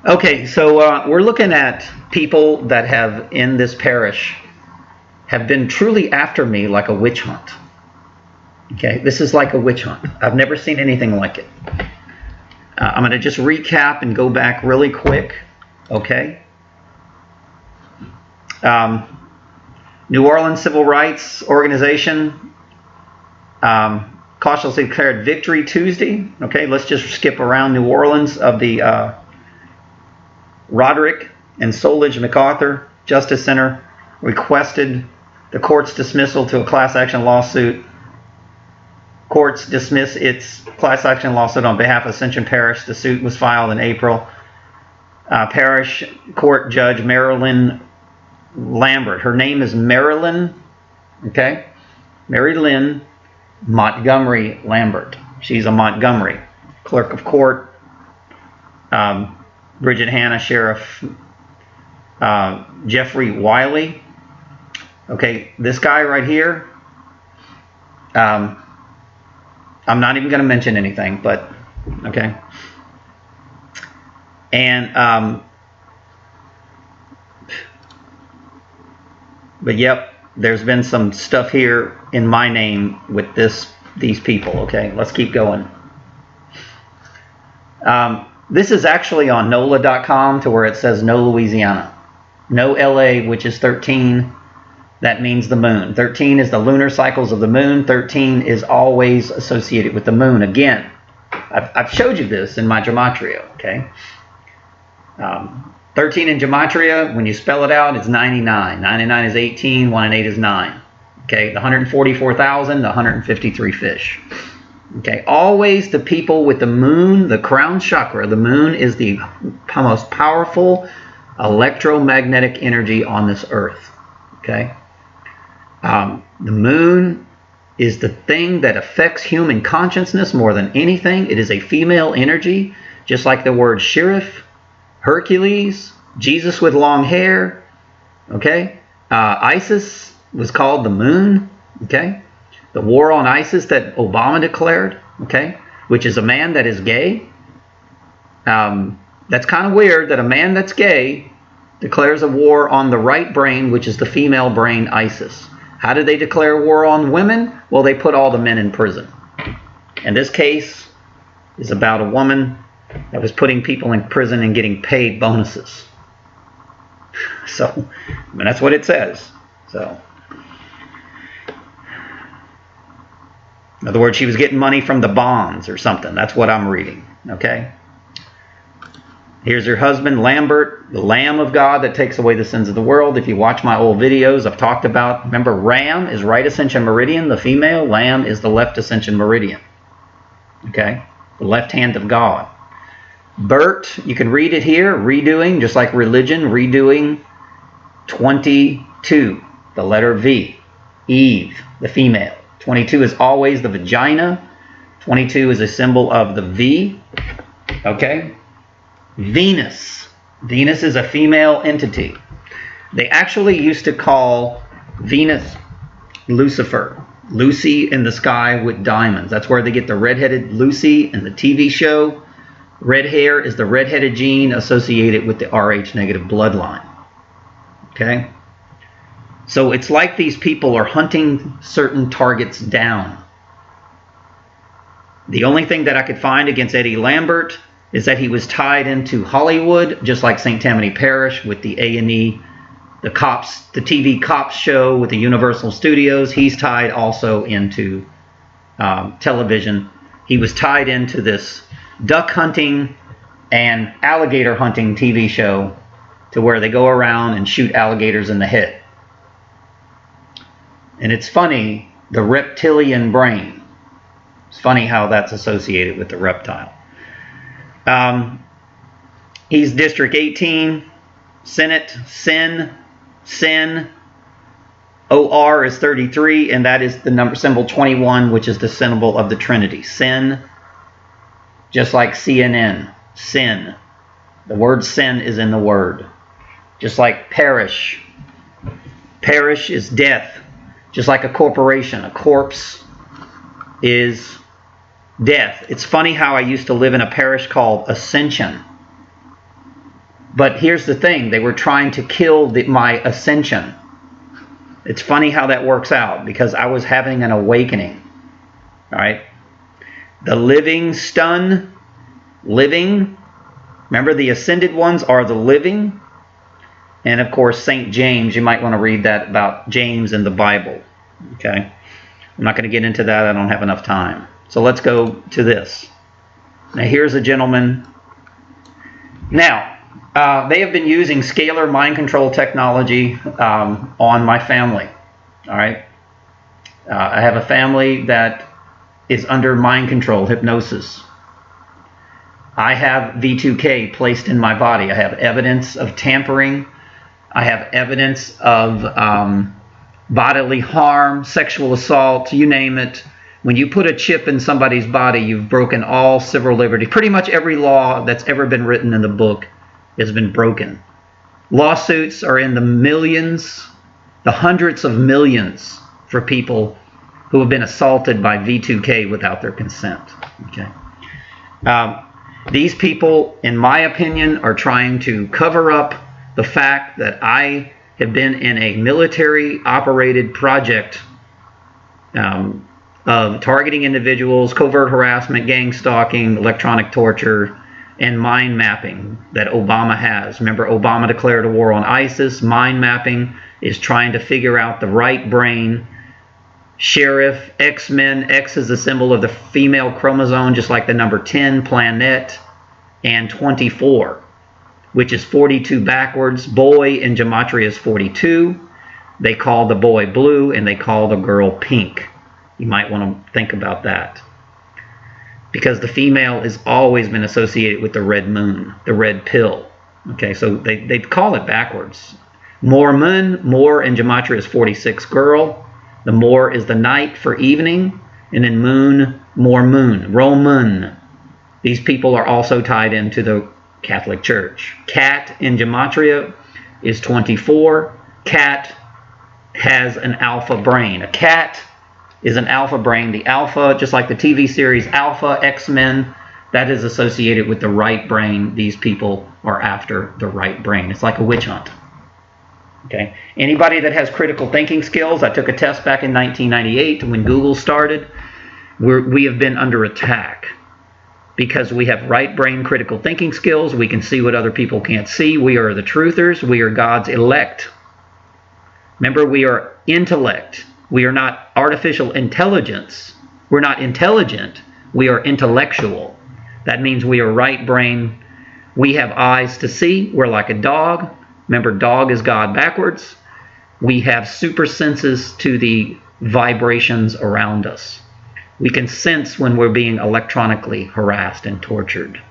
Okay, so we're looking at people that have in this parish have been truly after me like a witch hunt. Okay, this is like a witch hunt. I've never seen anything like it. I'm going to just recap and go back really quick. Okay. New Orleans Civil Rights Organization cautiously declared victory Tuesday. Okay, let's just skip around New Orleans of the Roderick and Solage MacArthur Justice Center requested the court's dismissal to a class action lawsuit. Courts dismiss its class action lawsuit on behalf of Ascension Parish. The suit was filed in April. Parish Court Judge Marilyn Lambert. Her name is Marilyn, okay? Mary Lynn Montgomery Lambert. She's a Montgomery. Clerk of Court. Bridget Hanna, Sheriff Jeffrey Wiley. Okay, this guy right here, I'm not even going to mention anything, but okay. And but yep, there's been some stuff here in my name with these people. Okay, let's keep going. This is actually on NOLA.com to where it says no Louisiana. No LA, which is 13. That means the moon. 13 is the lunar cycles of the moon. 13 is always associated with the moon. Again, I've showed you this in my Gematria, okay? 13 in Gematria, when you spell it out, it's 99. 99 is 18, 1 and 8 is 9. Okay, the 144,000, the 153 fish. Okay, always the people with the moon, the crown chakra. The moon is the most powerful electromagnetic energy on this earth. Okay, the moon is the thing that affects human consciousness more than anything. It is a female energy, just like the word sheriff, Hercules, Jesus with long hair. Okay, ISIS was called the moon. Okay. The war on ISIS that Obama declared, okay, which is a man that is gay. That's kind of weird that a man that's gay declares a war on the right brain, which is the female brain, ISIS. How did they declare war on women? Well, they put all the men in prison. And this case is about a woman that was putting people in prison and getting paid bonuses. So, I mean, that's what it says. So, in other words, she was getting money from the bonds or something. That's what I'm reading. Okay. Here's her husband, Lambert, the Lamb of God that takes away the sins of the world. If you watch my old videos, I've talked about, remember, Ram is right ascension meridian, the female. Lamb is the left ascension meridian. Okay. The left hand of God. Bert, you can read it here, redoing, just like religion, redoing 22, the letter V. Eve, the female. 22 is always the vagina. 22 is a symbol of the V. Okay. Venus. Venus is a female entity. They actually used to call Venus Lucifer. Lucy in the sky with diamonds. That's where they get the redheaded Lucy in the TV show. Red hair is the redheaded gene associated with the Rh negative bloodline. Okay. So it's like these people are hunting certain targets down. The only thing that I could find against Eddie Lambert is that he was tied into Hollywood, just like St. Tammany Parish with the A&E, the cops, the TV cops show with the Universal Studios. He's tied also into television. He was tied into this duck hunting and alligator hunting TV show to where they go around and shoot alligators in the head. And it's funny, the reptilian brain. It's funny how that's associated with the reptile. He's District 18, Senate, Sin. OR is 33, and that is the number symbol 21, which is the symbol of the Trinity. Sin, just like CNN, sin. The word sin is in the word. Just like parish. Parish is death. Just like a corporation. A corpse is death. It's funny how I used to live in a parish called Ascension. But here's the thing. They were trying to kill my ascension. It's funny how that works out, because I was having an awakening. All right? The living stun, living. Remember, the ascended ones are the living. And, of course, St. James, you might want to read that about James in the Bible. Okay? I'm not going to get into that. I don't have enough time. So let's go to this. Now, here's a gentleman. Now, they have been using scalar mind control technology on my family. All right? I have a family that is under mind control, hypnosis. I have V2K placed in my body. I have evidence of tampering. I have evidence of bodily harm, sexual assault, you name it. When you put a chip in somebody's body, you've broken all civil liberty. Pretty much every law that's ever been written in the book has been broken. Lawsuits are in the millions, the hundreds of millions for people who have been assaulted by V2K without their consent. Okay. These people, in my opinion, are trying to cover up the fact that I have been in a military-operated project of targeting individuals, covert harassment, gang stalking, electronic torture, and mind mapping that Obama has. Remember, Obama declared a war on ISIS. Mind mapping is trying to figure out the right brain. Sheriff, X-Men, X is the symbol of the female chromosome, just like the number 10, planet, and 24, which is 42 backwards. Boy in Gematria is 42. They call the boy blue, and they call the girl pink. You might want to think about that, because the female has always been associated with the red moon, the red pill. Okay, so they call it backwards. More moon, more in Gematria is 46, girl. The more is the night for evening, and then moon, more moon, Roman. These people are also tied into the Catholic Church. Cat in Gematria is 24. Cat has an alpha brain. A cat is an alpha brain. The alpha, just like the TV series Alpha, X-Men, that is associated with the right brain. These people are after the right brain. It's like a witch hunt. Okay. Anybody that has critical thinking skills, I took a test back in 1998 when Google started. We have been under attack because we have right brain critical thinking skills. We can see what other people can't see. We are the truthers. We are God's elect. Remember, we are intellect. We are not artificial intelligence. We're not intelligent. We are intellectual. That means we are right brain. We have eyes to see. We're like a dog. Remember, dog is God backwards. We have super senses to the vibrations around us. We can sense when we're being electronically harassed and tortured.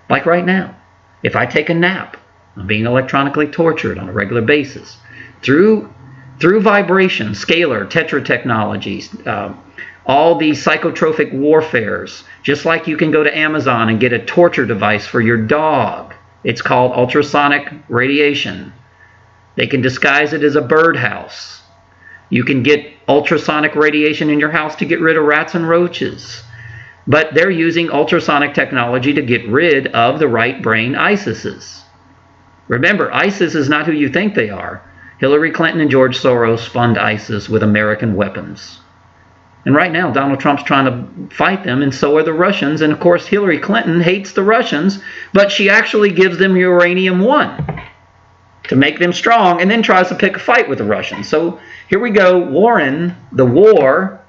Like right now. If I take a nap, I'm being electronically tortured on a regular basis. Through vibration, scalar, tetra technologies, all these psychotropic warfares, just like you can go to Amazon and get a torture device for your dog. It's called ultrasonic radiation. They can disguise it as a birdhouse. You can get ultrasonic radiation in your house to get rid of rats and roaches. But they're using ultrasonic technology to get rid of the right brain ISISes. Remember, ISIS is not who you think they are. Hillary Clinton and George Soros fund ISIS with American weapons. And right now, Donald Trump's trying to fight them, and so are the Russians. And, of course, Hillary Clinton hates the Russians, but she actually gives them uranium-1 to make them strong, and then tries to pick a fight with the Russians. So here we go. Warren, the war,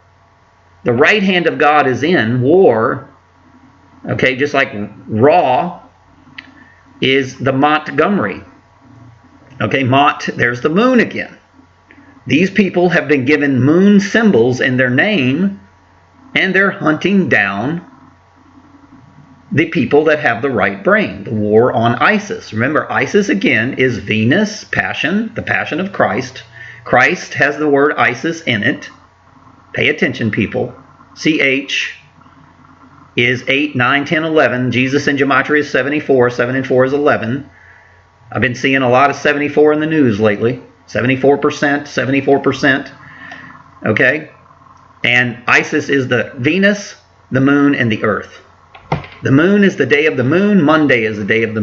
the right hand of God is in war. Okay, just like Ra is the Montgomery. Okay, Mont, there's the moon again. These people have been given moon symbols in their name, and they're hunting down the people that have the right brain. The war on ISIS. Remember, ISIS again is Venus, passion, the passion of Christ. Christ has the word ISIS in it. Pay attention, people. CH is 8, 9, 10, 11. Jesus in Gematria is 74. 7 and 4 is 11. I've been seeing a lot of 74 in the news lately. 74%, 74%. Okay? And Isis is the Venus, the moon, and the earth. The moon is the day of the moon. Monday is the day of the moon.